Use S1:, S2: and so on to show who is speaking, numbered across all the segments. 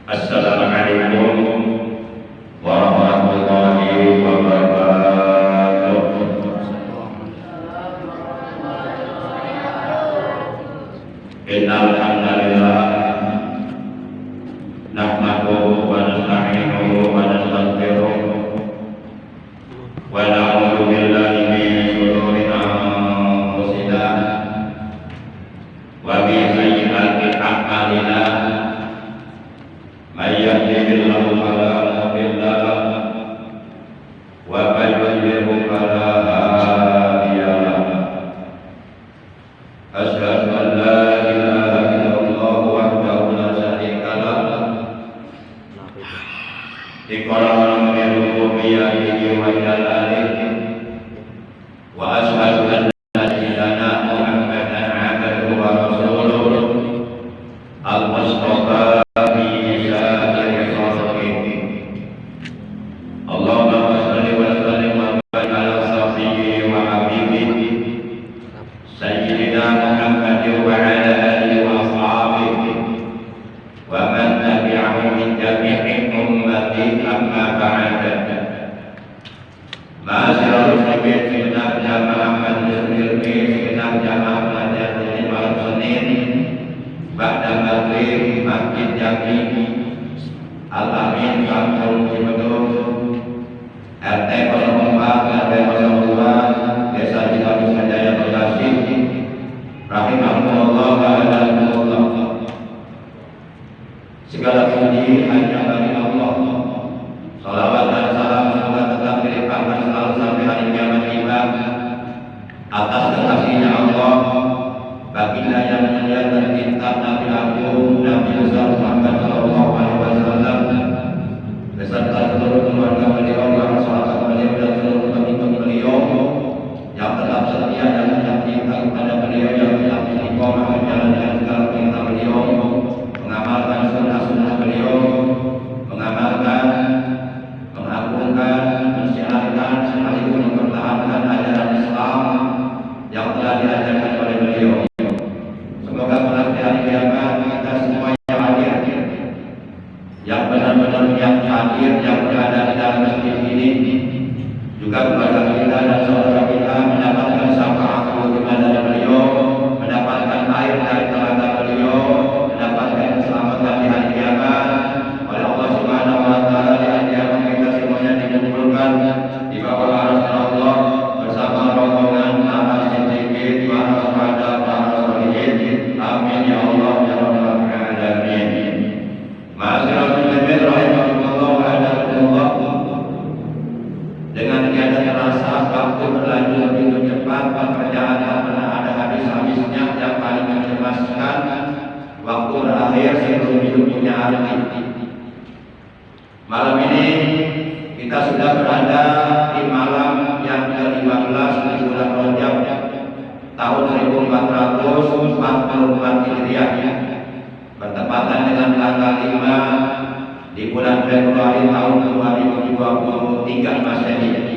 S1: Assalamualaikum warahmatullahi wabarakatuh. Innal hamdalillah nahmaduhu wa nasta'inuhu wa nastaghfiruh wa na'udzu billahi min shururi anfusina wa min sayyi'ati a'malina. May yahdihillahu fala mudilla lahu wa may yudlil fala hadiya lahu. Asyhadu an la ilaha illallah wahdahu la syarika lahu iqraran bi rububiyyatihi wa jalalihi wa asyhadu anna sayyidana Muhammadan 'abduhu wa rasuluhu al-mustafa Al-Amin Kampung Cibedung RT 04 RT 02 Desa Cikalus Jaya Bekasi rahimahullah wa rahimahullah. Segala puji hanya bagi Allah. Salawat dan salam semoga tetap dilimpahkan selalu sampai hari kiamat tiba atas kekasihnya Allah, baginda yang mulia tercinta Nabi Agung Nabi Muhammad sallallahu alaihi wasallam beserta seluruh keluarga beliau, para sahabat beliau dan seluruh pengikut beliau yang tetap setia dan tetap cinta kepada beliau, yang tetap istiqomah menjalankan segala perintah beliau, mengamalkan sunnah-sunnah beliau, mengamalkan, mengagungkan, mensiarkan sekaligus mempertahankan ajaran Islam yang telah diajarkan oleh beliau. Semoga pada hari kiamat kita semua yang hadir, yang benar-benar yang hadir, yang berada di dalam masjid ini, juga keluarga kita dan saudara kita mendapatkan syafaat dari beliau, mendapatkan air dari telaga beliau, mendapatkan keselamatan di hari kiamat oleh Allah Subhanahu wa taala. Di hari kiamat kita semuanya dikumpulkan di bawah arsy Allah bersama rombongan para siddiqin, para syuhada, para sholihin. Amin ya Allah ya rabbal alamin. Ma'asyiral muslimin rahimakumullah wa a'lakumullah. Dengan tiada terasa waktu berlalu begitu cepat, pekerjaan tak pernah ada habis-habisnya, yang paling mencemaskan waktu berakhir sebelum hidup punya arti. Malam ini kita sudah berada di malam yang ke-15 di bulan Rajab tahun 1444 Hijriah, bertepatan dengan tanggal 5 di bulan Februari tahun 2023 Masehi,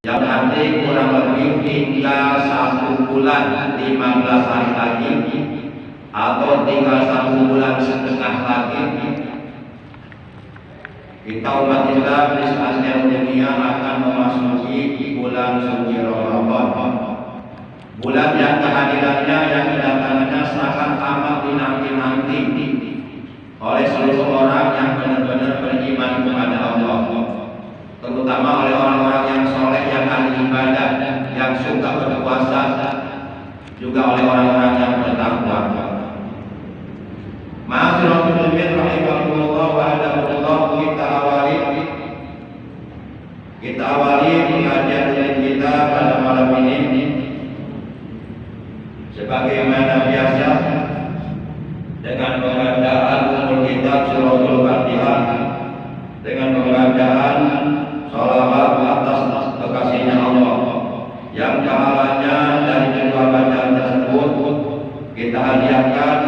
S1: yang nanti kurang lebih tinggal 1 bulan 15 hari lagi atau tinggal 1 bulan setengah lagi kita umat Islam di seluruh dunia akan memasuki bulan suci Ramadan, bulan yang kehadirannya, yang kedatangannya sangat amat dinanti-nanti oleh seluruh orang yang benar-benar beriman kepada Allah, terutama oleh orang-orang yang soleh, yang ahli ibadah, yang suka berpuasa, juga oleh orang-orang yang bertakwa. Ma'asyiral muslimin rahimakumullah wa a'lakumullah. Kita awali pengajian kita pada malam ini sebagaimana biasa dengan pembacaan umul kitab suratul Fatihah, dengan pembacaan sholawat atas kekasihnya Allah, yang pahalanya dari kedua bacaan tersebut kita hadiahkan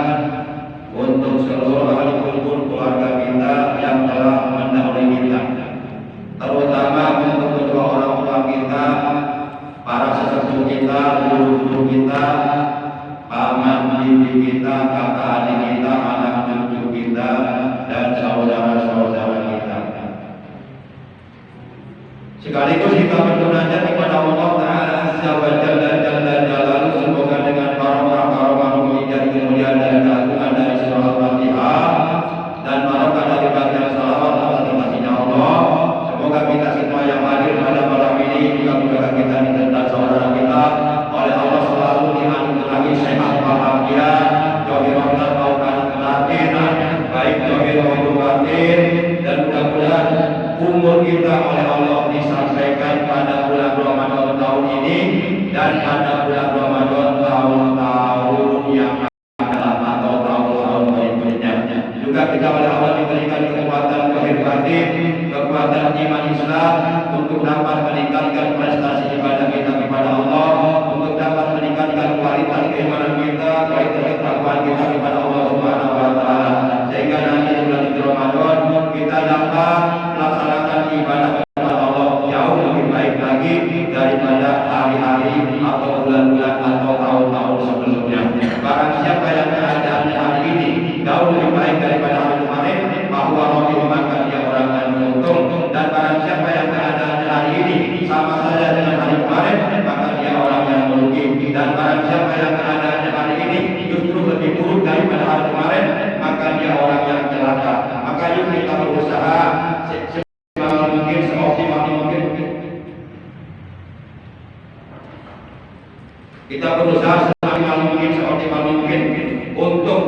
S1: untuk seluruh ahli kumpul keluarga kita yang telah mendahului kita, terutama untuk kedua orang tua kita, para sesepuh kita, guru-guru kita, paman bibi kita, kakak adik kita, anak cucu kita, dan saudara Sekaligus kita bermunajat kepada Allah Ta'ala Azza wa Jalla Jalaluhu, semoga dengan barokah dan kemuliaan dari keagungan dari surah Al-Fatihah dan barokah dari bacaan salawat atas kasihnya Allah, semoga kita semua yang hadir pada malam ini juga mudah kita dan saudara kita oleh Allah selalu dianugerahi sehat bahagia, dohirah terbaukkan batin, baik dohirah batin, dan mudah-mudahan umur kita oleh Allah disampaikan pada bulan Ramadan tahun ini dan pada bulan Ramadan tahun-tahun yang akan datang atau tahun-tahun berikutnya. Juga kita oleh Allah diberikan kekuatan lahir batin, kekuatan iman Islam untuk dapat meningkatkan prestasi ibadah kita kepada Allah, untuk dapat meningkatkan kualitas keimanan kita, kualitas ketakwaan kita kepada Allah Subhanahu wa Ta'ala, sehingga nanti di bulan Ramadan kita dapat melaksanakan ibadah kepada Allah jauh lebih baik lagi daripada hari-hari atau bulan-bulan atau tahun-tahun sebelumnya. Barang siapa yang keadaannya hari ini jauh lebih baik daripada hari kemarin, bahwa rohim maka dia orang yang beruntung. Dan barang siapa yang keadaannya hari ini sama saja dengan hari kemarin, maka dia orang yang merugi. Dan barang siapa yang keadaannya hari ini justru lebih buruk daripada hari kemarin, maka dia orang yang celaka. Maka yuk kita berusaha semaksimal mungkin, seoptimal mungkin. Kita berusaha semaksimal mungkin, seoptimal mungkin untuk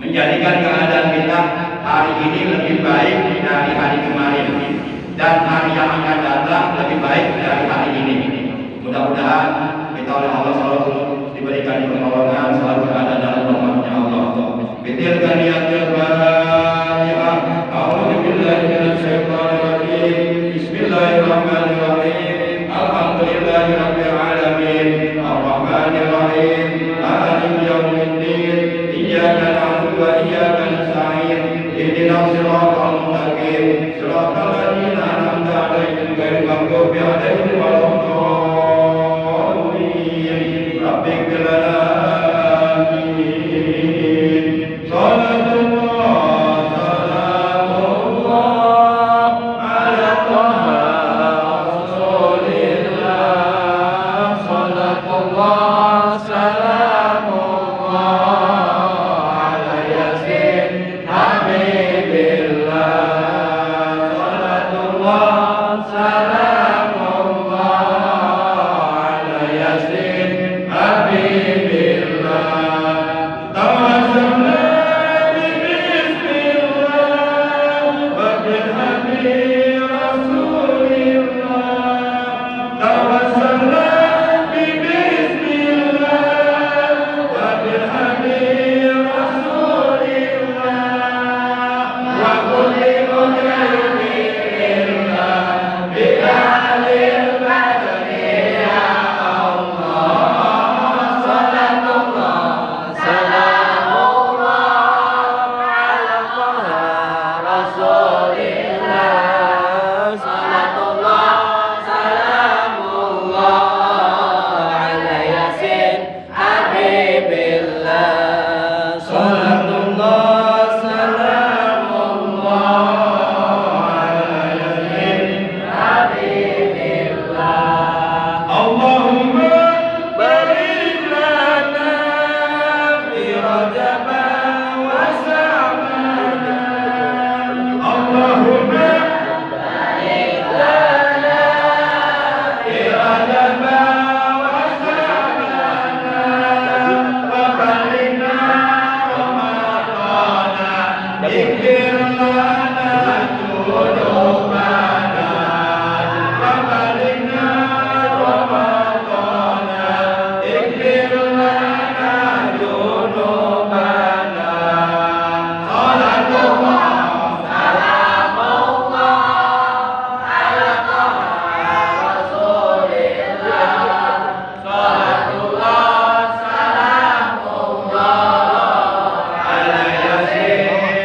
S1: menjadikan keadaan kita hari ini lebih baik dari hari kemarin, dan hari yang akan datang lebih baik dari hari ini. Mudah-mudahan kita oleh Allah selalu diberikan pertolongan, selalu berada dalam rahmat-Nya Allah. Bitil kaliyatil Fatihah. A'udzu billahi minasyaitonir rajim. Bismillahirrahmanirrahim. Alhamdulillahirabbil alamin. Arrahmanir rahim. Maliki yaumiddin. Iyyaka na'budu wa iyyaka nasta'in. Ihdinas siratal mustaqim. Siratal ladzina an'amta 'alaihim ghairil maghdubi 'alaihim waladdallin. Rabb'ighfir lana.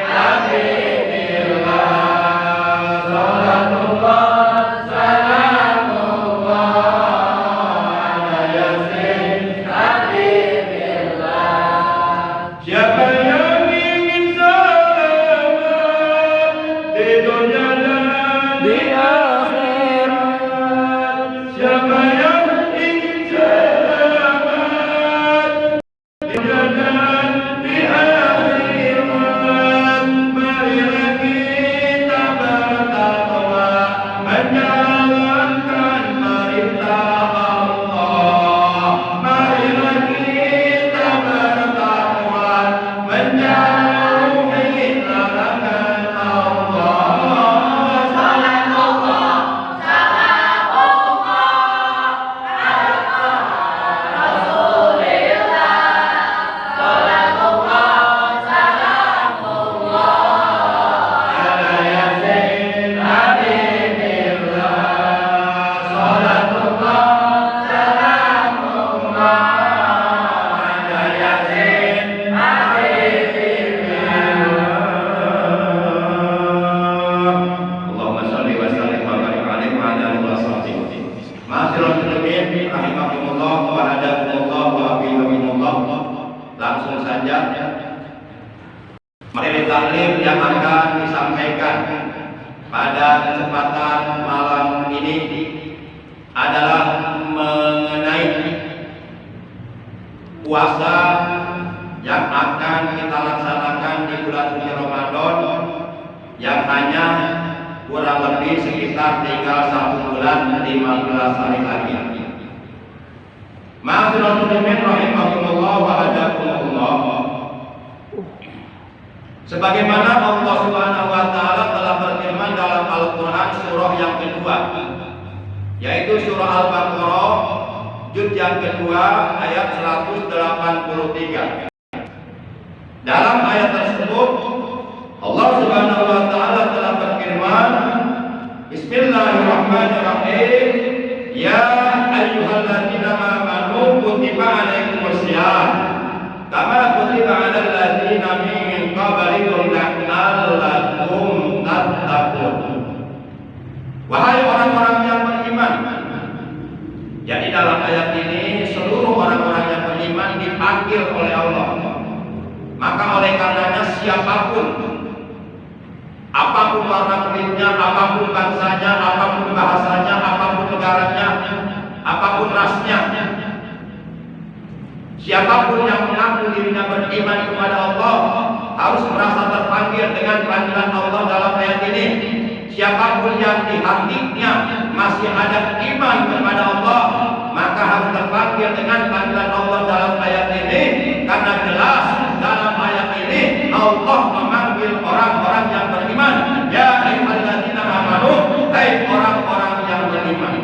S1: Amin. materi taklim yang akan disampaikan pada kesempatan malam ini adalah mengenai puasa yang akan kita laksanakan di bulan suci Ramadan yang hanya kurang lebih sekitar tinggal 1 bulan 15 hari lagi. Ma'asyiral muslimin rahimakumullah wa hadakumullah. Sebagaimana Allah Subhanahu wa taala telah berfirman dalam Al-Qur'an surah yang kedua, yaitu surah Al-Baqarah juz yang kedua ayat 183. Dalam ayat tersebut Allah Subhanahu wa taala telah berfirman, Bismillahirrahmanirrahim, ya ayyuhalladzina amanu kutiba alaikumusiyam kama kutiba alal ladzina min qablikum la'allakum tattaqun. Wahai orang-orang yang beriman. Jadi dalam ayat ini seluruh orang-orang yang beriman dipanggil oleh Allah. Maka oleh karenanya siapapun, apapun warna kulitnya, apapun bangsanya, apapun bahasanya, apapun negaranya, apapun rasnya, siapapun yang mengaku dirinya beriman kepada Allah harus merasa terpanggil dengan panggilan Allah dalam ayat ini. Siapapun yang di hatinya masih ada iman kepada Allah, maka harus terpanggil dengan panggilan Allah dalam ayat ini, karena jelas dalam ayat ini Allah memanggil orang-orang yang beriman. Ya ayyuhalladzina amanu, hai orang-orang yang beriman.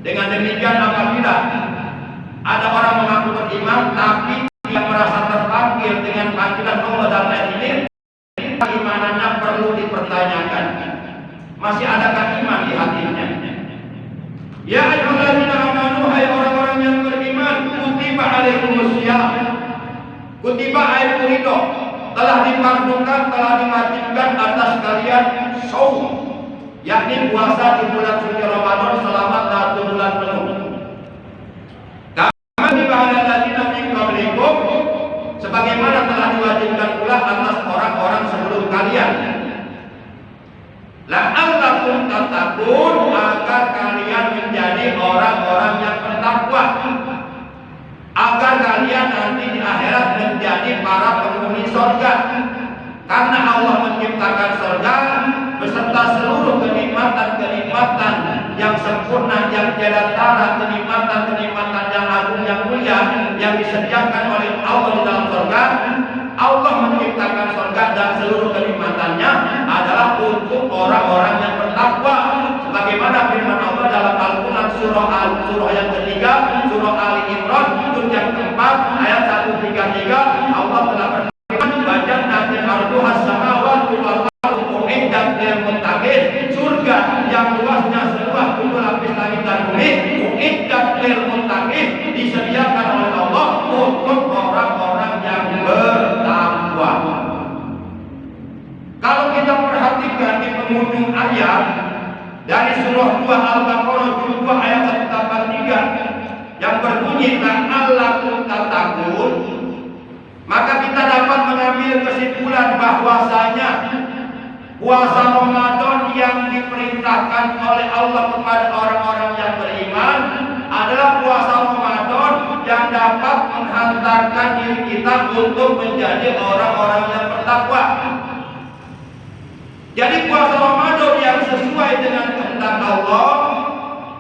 S1: Dengan demikian apabila ada orang mengaku beriman tapi dia merasa terpanggil dengan panggilan Allah dalam ayat ini, keimanannya perlu dipertanyakan. Masih adakah iman di hatinya? Ya ayyuhalladzina amanu, hai orang-orang yang beriman, kutiba alaikumusiyam. Kutiba ay ridho, telah difardukan, telah diwajibkan atas kalian shaum, yakni puasa di bulan suci Ramadan selama 1 bulan penuh. Kama kutiba alal ladzina min qablikum, sebagaimana telah diwajibkan pula atas orang-orang sebelum kalian. La'allakum tattaqun, agar kalian menjadi orang-orang yang bertakwa, agar kalian nanti di akhirat menjadi para penghuni surga. Karena Allah menciptakan surga beserta seluruh kenikmatan-kenikmatan yang sempurna, yang tiada-tara, kenikmatan-kenikmatan yang agung, yang mulia yang disediakan oleh Allah di dalam surga. Allah menciptakan surga dan seluruh kenikmatannya adalah untuk orang-orang yang bertakwa. Sebagaimana firman Allah dalam Al-Quran surah yang ketiga, surah Ali Imran juz yang keempat ayat 133, Allah telah berfirman, "Wajadna fil ardi as-samawati wal ardu uiddat lil muttaqin." Surga yang luasnya seluas 7 lapis langit dan bumi, uiddat lil muttaqin, disediakan oleh Allah untuk orang-orang yang bertakwa. Kalau kita perhatikan di penghujung ayat dari surah 2 Al-Baqarah juz 2 ayat 183 yang berbunyi la'allakum tattaqun, maka kita dapat mengambil kesimpulan bahwasanya puasa Ramadan yang diperintahkan oleh Allah kepada orang-orang yang beriman adalah puasa Ramadan yang dapat menghantarkan diri kita untuk menjadi orang-orang yang bertakwa. Jadi puasa Ramadan yang sesuai dengan kehendak Allah,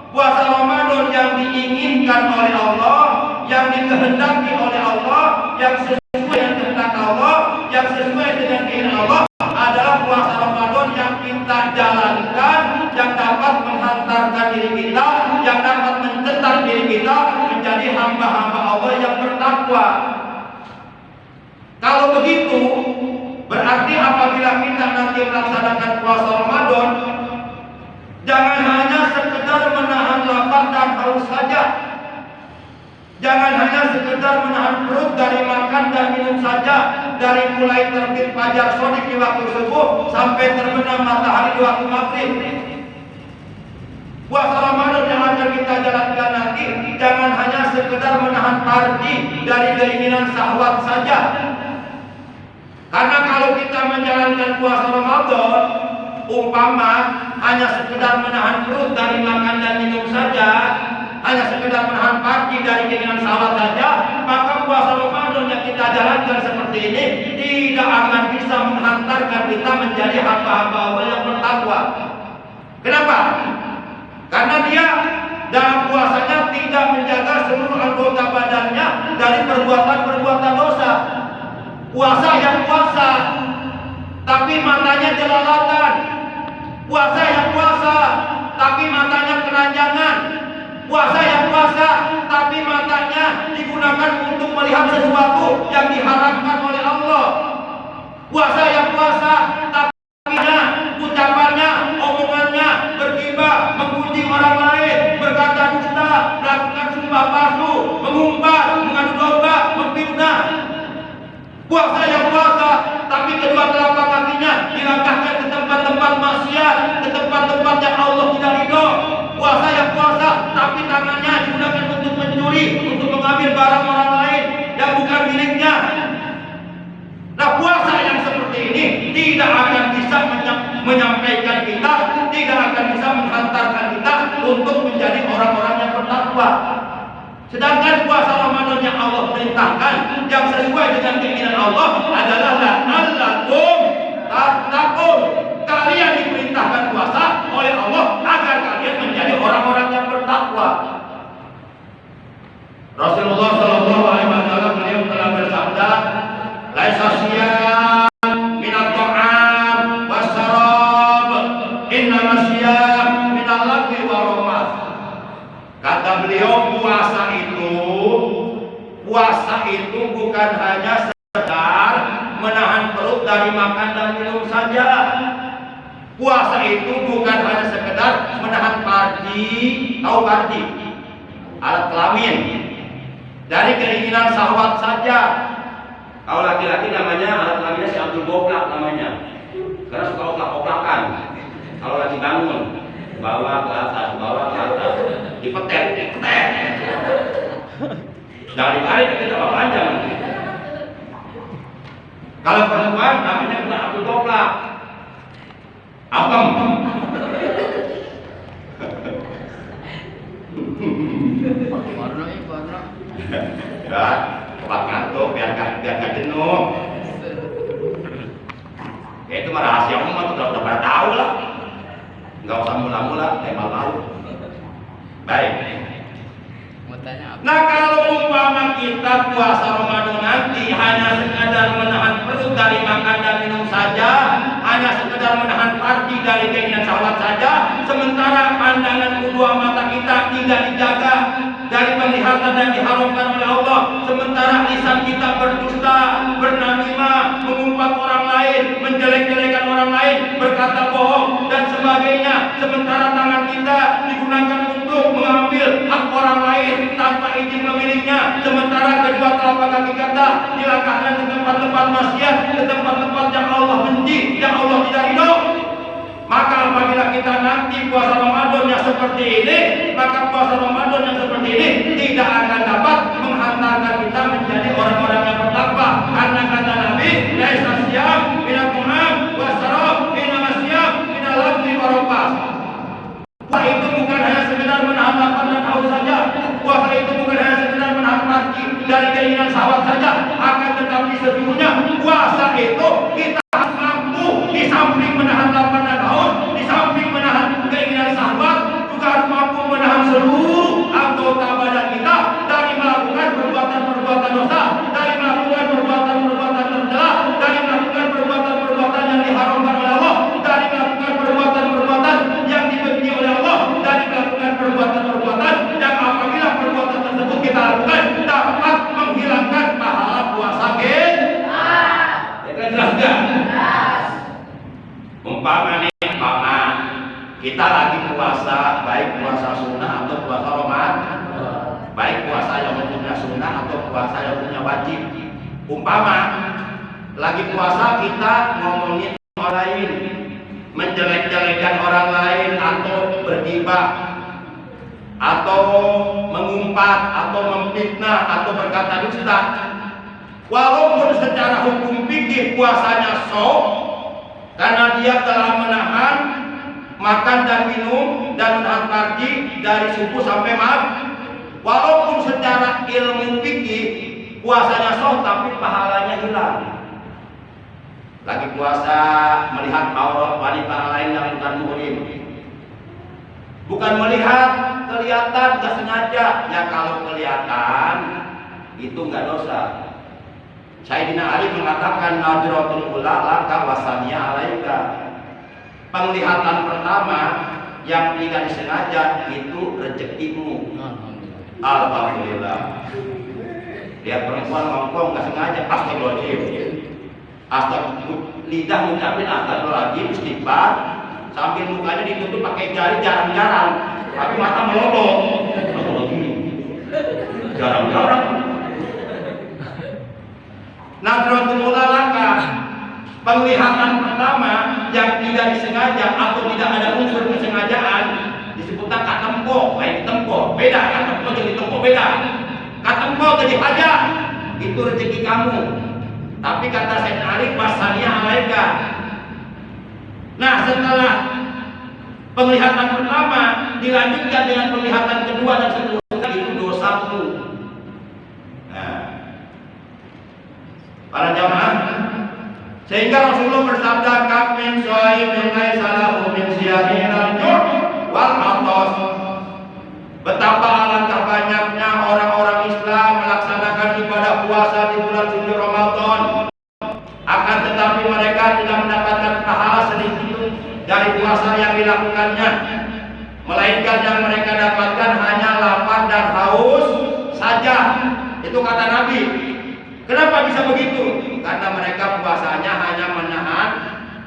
S1: puasa Ramadan yang diinginkan oleh Allah, yang dikehendaki oleh Allah, yang sesuai dengan kehendak Allah, yang sesuai dengan keinginan Allah adalah puasa Ramadan yang kita jalankan, yang dapat menghantarkan diri kita, yang dapat mencetak diri kita menjadi hamba-hamba Allah yang bertakwa. Kalau begitu, berarti apabila kita nanti melaksanakan puasa Ramadan, jangan hanya sekedar menahan lapar dan haus saja. Jangan hanya sekedar menahan perut dari makan dan minum saja, dari mulai terbit fajar shadiq di waktu subuh sampai terbenam matahari di waktu maghrib. Puasa Ramadan yang akan kita jalankan nanti jangan hanya sekedar menahan farji dari keinginan syahwat saja. Karena kalau kalau kita menjalankan puasa Ramadan, umpama hanya sekedar menahan perut dari makan dan minum saja, hanya sekedar menahan pagi dari keinginan syahwat saja, maka puasa Ramadan yang kita jalankan seperti ini tidak akan bisa menghantarkan kita menjadi hamba-hamba Allah yang bertakwa. Kenapa? Karena dia dalam puasanya tidak menjaga seluruh anggota badannya dari perbuatan-perbuatan dosa. Puasa yang puasa, tapi matanya jelalatan. Puasa yang puasa, tapi matanya keranjangan. Puasa yang puasa, tapi matanya digunakan untuk melihat sesuatu yang diharamkan oleh Allah. Puasa yang puasa, tapi ucapannya, omongannya bergibah, menggunjing orang lain, berkata dusta, melakukan sumpah palsu, mengumpat, mengadu domba, memfitnah. Puasa yang puasa, tapi kedua telapak kakinya dilangkahkan ke tempat-tempat maksiat, ke tempat-tempat yang Allah tidak ridho. Puasa yang puasa, tapi tangannya digunakan untuk mencuri, untuk mengambil barang orang lain yang bukan miliknya. Nah, puasa yang seperti ini tidak akan bisa menyampaikan kita, tidak akan bisa menghantarkan kita untuk menjadi orang-orang yang bertakwa. Sedangkan puasa Ramadan yang Allah perintahkan, yang sesuai dengan keinginan Allah adalah la'allakum tattaqun. Kalian diperintahkan puasa oleh Allah agar kalian menjadi orang-orang yang bertakwa. Rasulullah Shallallahu Alaihi Wasallam beliau telah bersabda, "Laisa siyam minat ta'am wasarab, innama siyam minal lagwi waromas." Kata beliau, puasa itu bukan hanya sekedar menahan perut dari makan dan minum saja. Puasa itu bukan hanya sekedar menahan tahu parti, alat kelamin, dari keinginan syahwat saja. Kalau laki-laki namanya alat kelaminnya si Abdul Goplak namanya, karena suka oplak-oplakan. Kalau lagi bangun, bawa ke atas, dipetet. Dari tarik kita tambah panjang. Kalau perempuan namanya bukan Abdul Goplak, apem.
S2: Warna.
S1: Ya, obat ngantuk biar gak jenuh. Ya itu mah rahasia umum, udah pada tahu lah. Nggak usah mula-mula, malu. Baik. Nah, kalau umpama kita puasa Ramadan nanti hanya sekadar menahan perut dari makan dan minum saja, hanya sekadar menahan parti dari keinginan syahwat saja, sementara pandangan kedua mata kita tidak dijaga dari penglihatan yang diharamkan oleh Allah, sementara lisan kita berdusta, bernamimah, mengumpat orang lain, menjelek-jelekan orang lain, berkata bohong dan sebagainya, sementara tangan kita digunakan untuk mengambil hak orang lain tanpa izin pemiliknya, sementara kedua telapak kaki kita dilangkahkan ke tempat-tempat maksiat, ke tempat-tempat yang Allah benci, yang Allah tidak ridho. Maka apabila kita nanti puasa Ramadan yang seperti ini, maka puasa Ramadan yang seperti ini tidak akan dapat menghantarkan kita menjadi orang-orang yang bertakwa. Karena kata Nabi, laisa siyam minat ta'am wasarab, innama siyam minal lagwi waropas. Puasa itu bukan hanya sekedar menahan lapar dan haus saja. Puasa itu bukan hanya sekedar menahan parti dari keinginan syahwat saja. Akan tetapi sesungguhnya puasa itu kita harus mampu di samping menahan lapar dan haus, di samping menahan keinginan syahwat, juga harus mampu menahan seluruh anggota badan kita dari melakukan perbuatan-perbuatan dosa, dari melakukan perbuatan-perbuatan tercela, dari melakukan perbuatan-perbuatan yang diharamkan oleh Allah, dari melakukan perbuatan-perbuatan yang dibenci oleh Allah, dari melakukan perbuatan-perbuatan yang apabila perbuatan tersebut kita lakukan dapat menghilangkan pahala puasa kita. Jelas nggak? Umpama kita lagi puasa, baik puasa sunnah atau puasa Ramadan, baik puasa yang punya sunnah atau puasa yang punya wajib. Umpama lagi puasa kita ngomongin orang lain, menjelek-jelekan orang lain, atau bergibah, atau mengumpat, atau memfitnah, atau berkata dusta. Walaupun secara hukum fikih puasanya sah, karena dia telah menahan makan dan minum dan menahan farji dari subuh sampai maghrib. Walaupun secara ilmu fikih puasanya sah, tapi pahalanya hilang. Lagi puasa melihat aurat wanita lain yang bukan muhrim. Bukan melihat, kelihatan, gak sengaja. Ya kalau kelihatan itu nggak dosa. Sayyidina Ali mengatakan najratul ula laka wasaniya alaika. Penglihatan pertama yang tidak disengaja itu rezekimu. Alhamdulillah. Lihat perempuan ngomong nggak sengaja, astagfirullahaladzim. Astagfirullah, lidah ngucapin astagfirullahaladzim, istighfar, sambil mukanya ditutup pakai jari jarang-jarang, tapi mata melodok. Jarang-jarang. Nadratul mulalaka, penglihatan pertama yang tidak disengaja atau tidak ada unsur kesengajaan disebutkan katempo, lain tempo, beda katempo jadi tempo beda. Katempo jadi hajat, itu rezeki kamu. Tapi kata Sayyidina Ali wasaniya alaika. Nah, setelah penglihatan pertama dilanjutkan dengan penglihatan kedua dan seterusnya, itu dosamu. Nah, para jamaah, sehingga Rasulullah bersabda, "Kam min shaimin laisa lahu min siyamin al-ju' wal 'atas." Betapa alangkah banyaknya orang-orang Islam melaksanakan ibadah puasa di bulan suci Ramadan, akan tetapi mereka tidak mendapatkan pahala sedikit dari puasa yang dilakukannya, melainkan yang mereka dapatkan hanya lapar dan haus saja. Itu kata Nabi. Kenapa bisa begitu? Karena mereka puasanya hanya menahan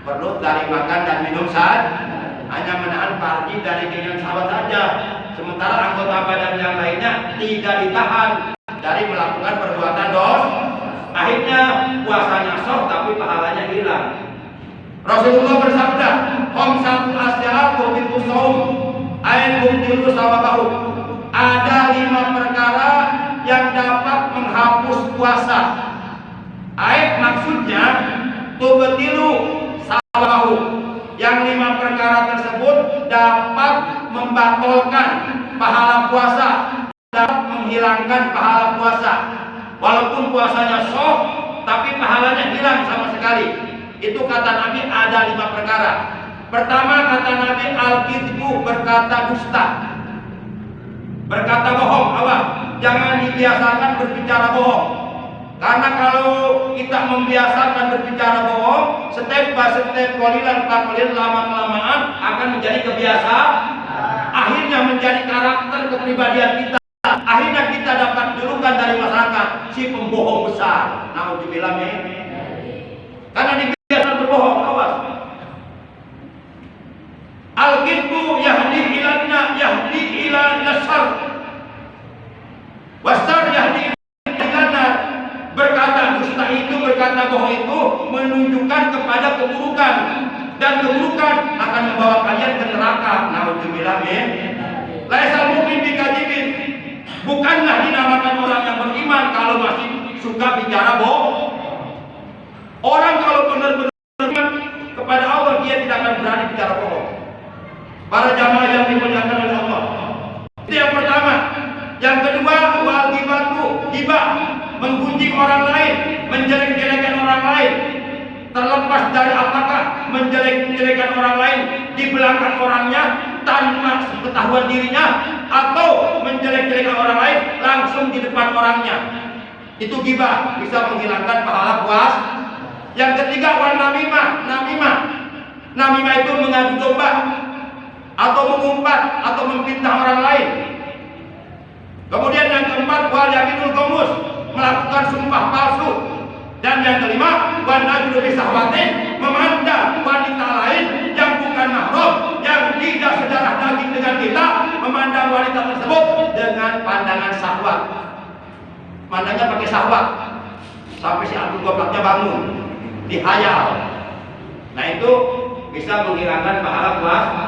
S1: perut dari makan dan minum saja, hanya menahan farji dari keinginan sahabat saja. Sementara anggota badan yang lainnya tidak ditahan dari melakukan perbuatan dosa. Akhirnya puasanya sah tapi pahalanya hilang. Rasulullah bersabda, "Khamsatu asya'a tubitu shaum, ain mubtilu sawabahu." Ada 5 perkara yang dapat menghapus puasa. Ayat maksudnya tubtilu sawabahu. Yang 5 perkara tersebut dapat membatalkan pahala puasa, dapat menghilangkan pahala puasa. Walaupun puasanya sah, tapi pahalanya hilang sama sekali. Itu kata Nabi ada 5 perkara. Pertama kata Nabi al-kidbu, berkata dusta, berkata bohong. Awas, jangan dibiasakan berbicara bohong. Karena kalau kita membiasakan berbicara bohong, step by step, kolilan pakolilan, lama-kelamaan akan menjadi kebiasaan. Akhirnya menjadi karakter kepribadian kita. Akhirnya kita dapat julukan dari masyarakat, si pembohong besar. Naudzubillah min. Karena dibiasakan berbohong, awas. Al-kidbu yahdi ilanna, yahdi ila nasar. Wasar yahdi ilanna. Berkata dusta itu, berkata bohong itu menunjukkan kepada keburukan, dan keburukan akan membawa kalian ke neraka. Naudzubillah min. Laisal mu'min bikadzibin. Bukanlah dinamakan orang yang beriman kalau masih suka bicara bohong. Orang kalau benar-benar beriman kepada Allah, dia tidak akan berani bicara bohong. Para jamaah yang dimuliakan oleh Allah, itu yang pertama. Yang kedua, wal ghibatu, ghibah, menggunjing orang lain, menjelek-jelekan orang lain. Terlepas dari apakah menjelek-jelekan orang lain di belakang orangnya tanpa pengetahuan dirinya, atau menjelek-jelekan orang lain langsung di depan orangnya, itu ghibah, bisa menghilangkan pahala puasa. Yang ketiga, wan namimah. Namimah itu mengadu domba atau mengumpat atau memfitnah orang lain. Kemudian yang keempat, wal yaminul ghamus, melakukan sumpah palsu. Dan yang kelima, wan najlu bisahwatin, memandang wanita lain yang bukan mahram, yang tidak sedarah daging dengan kita, memandang wanita tersebut dengan pandangan syahwat. Pandangnya pakai syahwat sampai si Abdul Goblaknya bangun, dihayal. Nah, itu bisa menghilangkan pahala puasa.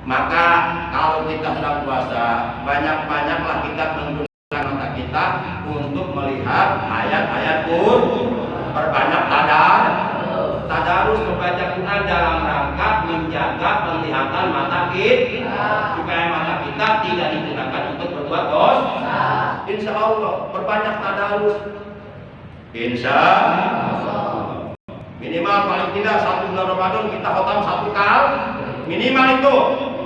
S1: Maka kalau kita sedang puasa, banyak-banyaklah kita mata kita untuk melihat ayat-ayat Quran. Perbanyak tadarus membaca Quran dalam rangka menjaga penglihatan mata kita, supaya mata kita tidak digunakan untuk berbuat dosa. Insya Allah perbanyak tadarus. Insya Allah. Minimal paling tidak 1 bulan Ramadan kita khotam 1 kali. Minimal itu.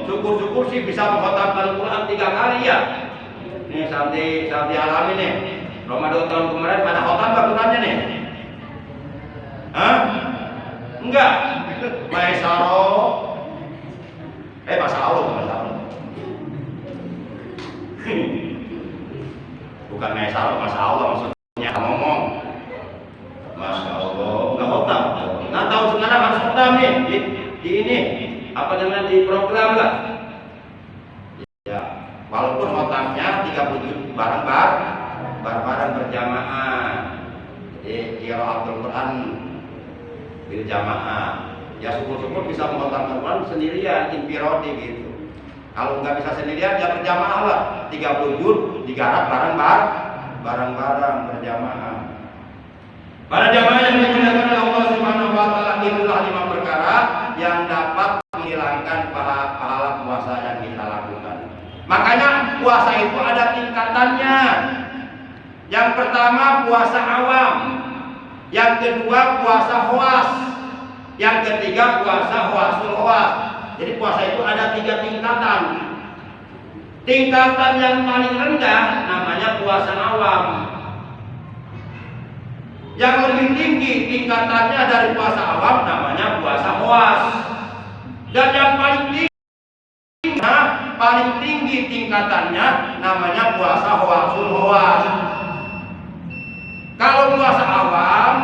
S1: Syukur-syukur sih bisa mengkhotamkan Quran 3 kali ya. Ini Santi alami nih. Ramadan tahun kemarin pada khotam Qurannya nih. Hah? Enggak. Maesaro. Masya Allah. Bukan Maesaro, Masya Allah maksudnya ngomong. Masya Allah. Enggak khotam. Nah tahun sekarang harus khotam nih. Di ini apa namanya di program lah. Ya, walaupun khotamnya 37 bareng-bareng berjamaah. Jadi qiraatul Quran berjamaah. Ya syukur-syukur bisa mengkhotamkan Quran sendirian, infiradi gitu. Kalau nggak bisa sendirian ya berjamaah lah. 30 juz digarap bareng-bareng berjamaah. Para jamaah yang dimuliakan oleh Allah Subhanahu wa taala, inilah 5 perkara yang dapat menghilangkan pahala puasa yang kita lakukan. Makanya puasa itu ada tingkatannya. Yang pertama puasa awam, yang kedua puasa khawas, yang ketiga puasa khawasul khawas. Jadi puasa itu ada 3 tingkatan. Tingkatan yang paling rendah namanya puasa awam. Yang lebih tinggi tingkatannya dari puasa awam namanya puasa khawas. Dan yang paling tinggi tingkatannya namanya puasa khawasul khawas. Kalau puasa awam,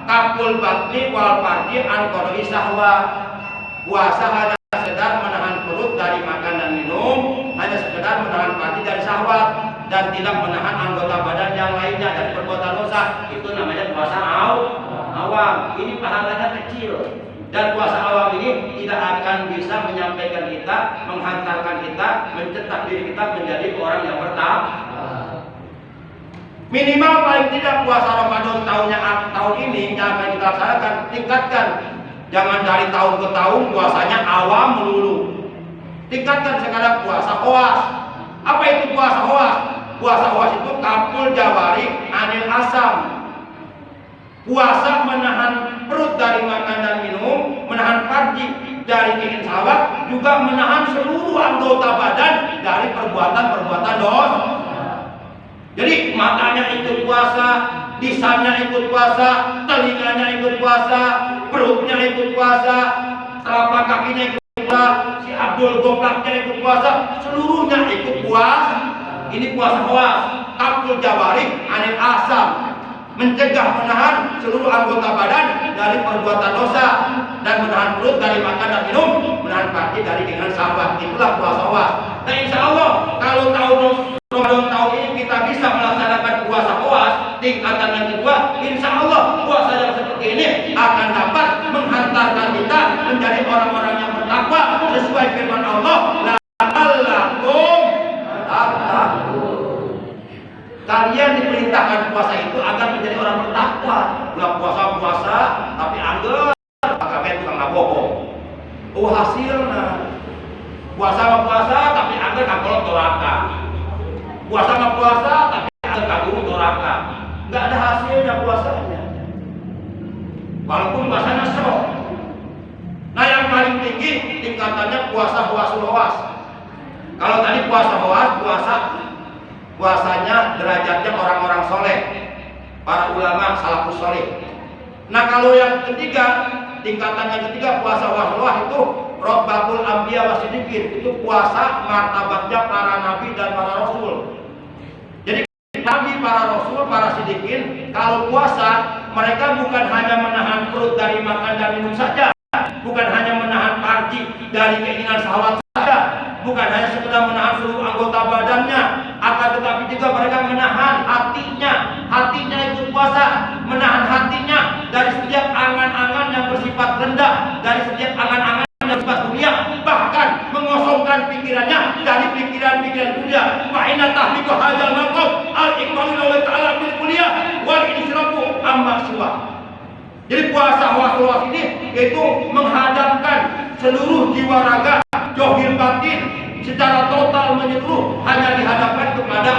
S1: kapul batni wal fardi an qada'i syahwat. Puasa hanya sekedar menahan perut dari makan dan minum, hanya sekedar menahan fardi dari syahwat, dan tidak menahan anggota badan yang lainnya dari perbuatan dosa. Itu namanya puasa awam. Ini pahalanya kecil. Dan puasa awam ini tidak akan bisa menyampaikan kita, menghantarkan kita, mencetak diri kita menjadi orang yang bertakwa. Minimal paling tidak puasa Ramadan tahun ini yang akan kita laksanakan, tingkatkan. Jangan dari tahun ke tahun puasanya awam melulu. Tingkatkan sekarang puasa khawas. Apa itu puasa khawas? Puasa khawas itu kapul jawari anil asam. Puasa menahan perut dari makan dan minum, menahan farji dari ingin syahwat, juga menahan seluruh anggota badan dari perbuatan-perbuatan dosa. Jadi matanya ikut puasa, lisannya ikut puasa, telinganya ikut puasa, perutnya ikut puasa, telapak kakinya ikut puasa, si Abdul Goplaknya ikut puasa, seluruhnya ikut puasa. Ini puasa khawas, kapul jawari anil asam, mencegah menahan seluruh anggota badan dari perbuatan dosa, dan menahan perut dari makan dan minum, menahan farji dari keinginan syahwat. Itulah puasa khawas. Nah insya Allah kalau Ramadan tahun ini kita bisa melaksanakan puasa khawas tingkatan yang kedua, insya Allah puasa yang seperti ini akan dapat menghantarkan kita menjadi orang-orang yang bertakwa sesuai firman Allah, la'allakum tattaqun. Kalian diperintahkan puasa itu agar menjadi orang bertakwa. Udah puasa tapi angger pakai tukang ngabohong. Hasilnya puasa tapi angger kakolot doraka. Puasa tapi angger kaguru doraka. Nggak ada hasilnya puasanya. Walaupun puasanya sok. Nah yang paling tinggi tingkatannya puasa khawasul khawas. Kalau tadi puasa khawas, puasanya derajatnya orang-orang soleh, para ulama salafus soleh. Nah kalau yang ketiga, tingkatan yang ketiga puasa khawasul khawas itu Rabbul Anbiya Wasiddiqin. Itu puasa martabatnya para nabi dan para rasul. Jadi nabi, para rasul, para siddiqin kalau puasa mereka bukan hanya menahan perut dari makan dan minum saja, bukan hanya menahan farji dari keinginan syahwat saja, bukan hanya sekedar menahan seluruh anggota badannya, akan tetapi juga mereka menahan hatinya ikut puasa, menahan hatinya dari setiap angan-angan yang bersifat rendah, dari setiap angan-angan yang bersifat dunia, bahkan mengosongkan pikirannya dari pikiran-pikiran dunia. Wa inna tahliqu hadzal maqam
S2: itu menghadapkan seluruh jiwa raga, johir batin secara total menyeluruh hanya dihadapkan kepada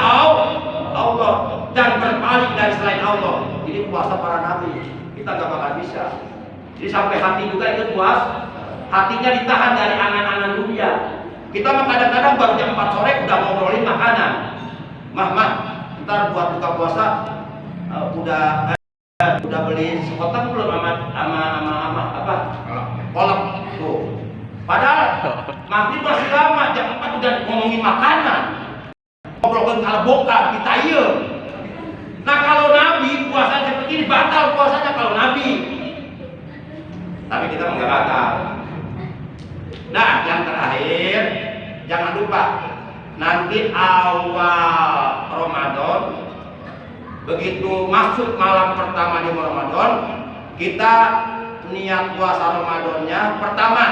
S2: Allah dan berpaling dari selain Allah. Ini puasa para nabi, kita gak bakal bisa. Jadi sampai hati juga ikut puas, hatinya ditahan dari angan-angan dunia. Kita kadang-kadang baru jam 4 sore udah ngobrolin makanan. Mah, ntar buat buka puasa udah beli sekoteng belum sama apa? Kolak tuh. Padahal maghrib masih lama, jam 4 udah ngomongin makanan. Ngobrolin kalau bokap kita iya. Nah kalau Nabi puasa seperti ini batal puasanya kalau Nabi. Tapi kita nggak batal. Nah yang terakhir jangan lupa nanti awal Ramadan, begitu masuk malam pertama di Ramadan, kita niat puasa Ramadannya pertama,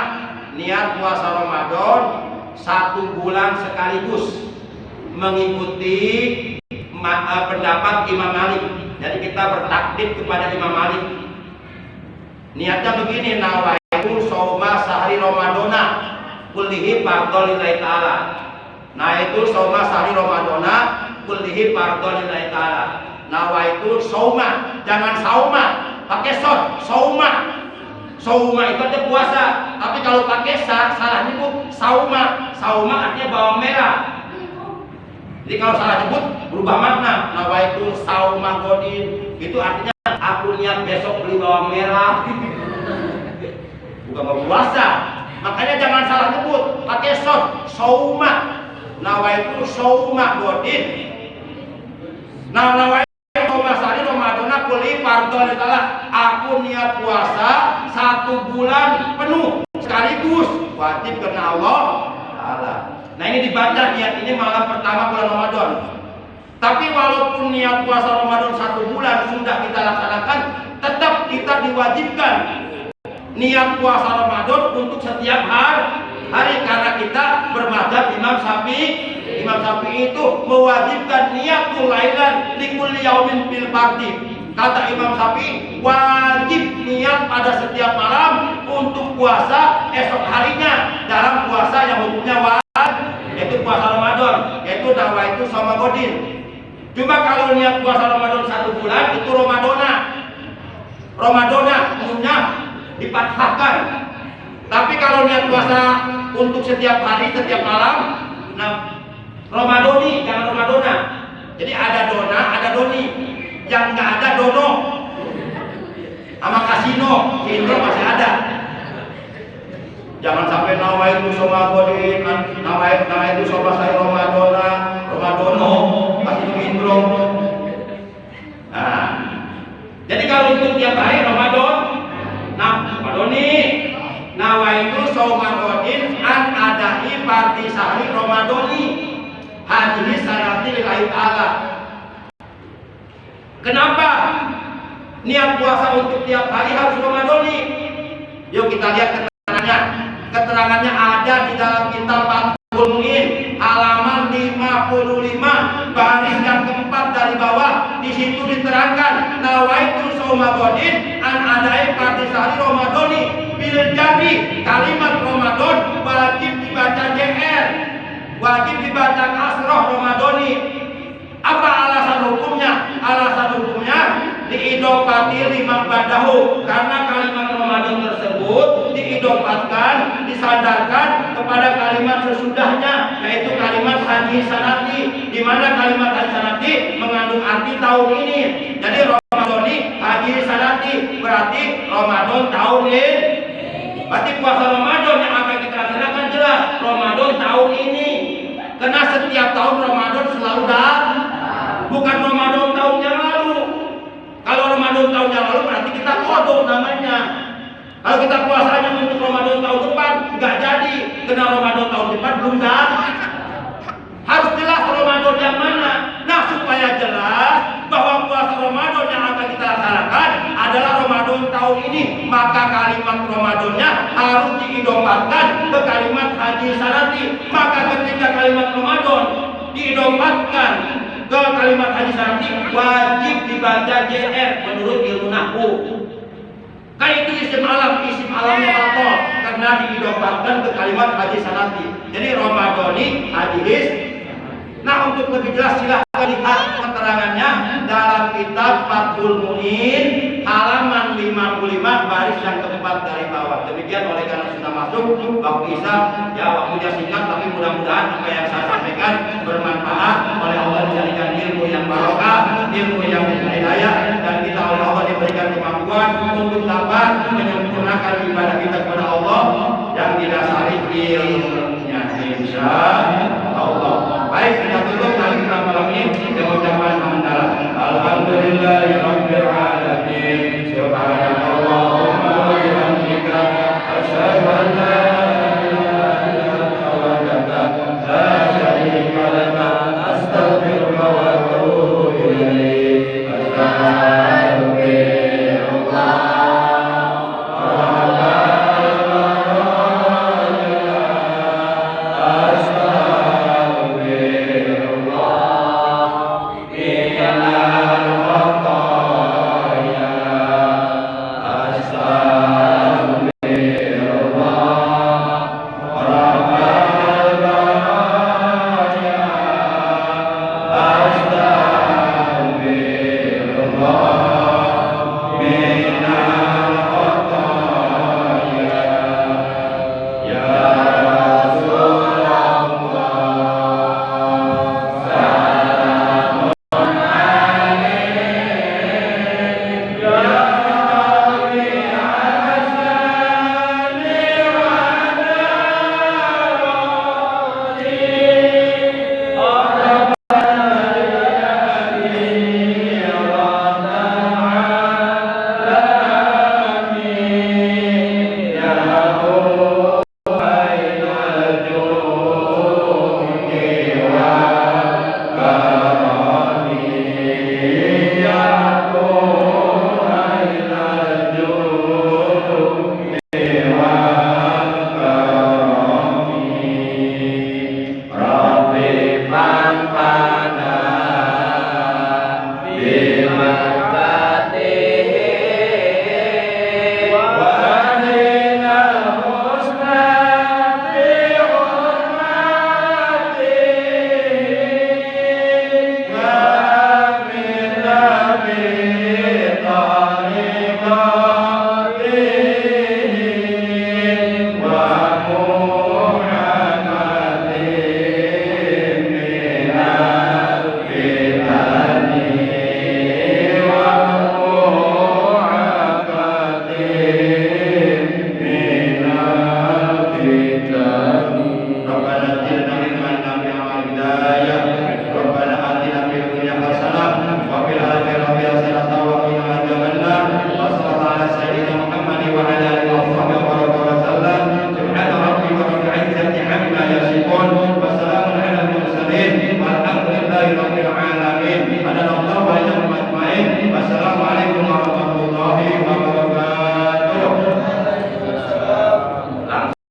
S2: niat puasa Ramadan 1 bulan sekaligus mengikuti pendapat Imam Malik. Jadi kita bertaklid kepada Imam Malik. Niatnya begini, nawaitu shauma sahri Ramadana kullihi fardhu lillahi ta'ala. Nah itu shauma sahri Ramadana kullihi fardhu lillahi ta'ala. Nawaitu shauma, jangan sauma, pakai shot, sauma. Sauma itu aja puasa, tapi kalau pakai salah nyebut sauma. Sauma artinya bawang merah. Jadi kalau salah nyebut berubah makna. Nawaitu sauma godin, itu artinya aku niat besok beli bawang merah. Bukan berpuasa. Makanya jangan salah nyebut, pakai shot, sauma. Nawaitu sauma godin. Nah nawaitu sauma sahri Ramadana kulli fardhu lillahi. Aku niat puasa 1 bulan penuh sekaligus wajib karena Allah Ta'ala. Nah ini dibaca niat ini malam pertama bulan Ramadan. Tapi walaupun niat puasa Ramadan 1 bulan sudah kita laksanakan, tetap kita diwajibkan niat puasa Ramadan untuk setiap hari karena kita bermadzhab Imam Syafi'i. Imam Syafi'i itu mewajibkan niatul lailan likulli yaumin bil fardhi. Kata Imam Syafi'i, wajib niat pada setiap malam untuk puasa esok harinya dalam puasa yang hukumnya wajib, yaitu puasa Ramadan, yaitu nawaitu shauma godin. Cuma kalau niat puasa Ramadan 1 bulan itu Ramadana umumnya difathahkan. Tapi kalau niat puasa untuk setiap hari, setiap malam, nah Ramadoni, jangan Ramadana. Jadi ada dona, ada doni. Yang nggak ada dono. Sama kasino, kasino masih ada. Jangan sampai nawaitu shauma godin, nawaitu shauma sahri Ramadono, kasino indro. Nah, jadi kalau untuk tiap hari Ramadan, nah Ramadoni, nawaitu shauma godin an adai fardhi sahri Ramadoni hadhihi sanati lillahi ta'ala. Kenapa niat puasa untuk tiap hari harus Ramadani? Yuk kita lihat keterangannya. Keterangannya ada di dalam kitab Fathul Mu'in halaman 55 baris yang keempat dari bawah. Di situ diterangkan nawaitu shauma godin an adai fardhi sahri Ramadani bil jari. Kalimat Ramadan wajib dibaca JR, wajib dibaca kasroh Ramadani. Apa alasan hukumnya? Alasan hukumnya diidopati lima badahu, karena kalimat Ramadan tersebut diidopatkan, disandarkan kepada kalimat sesudahnya, yaitu kalimat haji sanati, di mana kalimat haji sanati mengandung arti tahun ini. Jadi Ramadani haji sanati berarti Ramadan tahun ini. Berarti puasa Ramadan yang akan kita laksanakan jelas Ramadan tahun ini. Karena setiap tahun Ramadan selalu datang, bukan Ramadan tahun yang lalu. Kalau Ramadan tahun yang lalu berarti kita kodok namanya. Kalau kita puasanya untuk Ramadan tahun depan nggak jadi, karena Ramadan tahun depan belum datang. Harus jelas Ramadan yang mana. Nah supaya jelas bahwa puasa Ramadan yang akan kita laksanakan adalah Ramadan tahun ini, maka kalimat Ramadannya harus diidopatkan ke kalimat haji sanati. Maka ketika kalimat Ramadan diidopatkan ke kalimat haji sanati, wajib dibaca JR menurut ilmu nahwu. Kayak itu isim alamnya Allah karena diidopatkan ke kalimat hadis sanati. Jadi Ramadhani hadis. Nah, untuk lebih jelas silahkan lihat keterangannya dalam kitab Fathul Mu'in halaman 55 baris yang keempat dari bawah. Demikian, oleh karena sudah masuk waktu isya, ya waktunya singkat tapi mudah-mudahan apa yang saya sampaikan bermanfaat. Oleh Allah dijadikan ilmu yang barokah, ilmu yang berhidayah, dan kita oleh Allah diberikan kemampuan untuk dapat menyempurnakan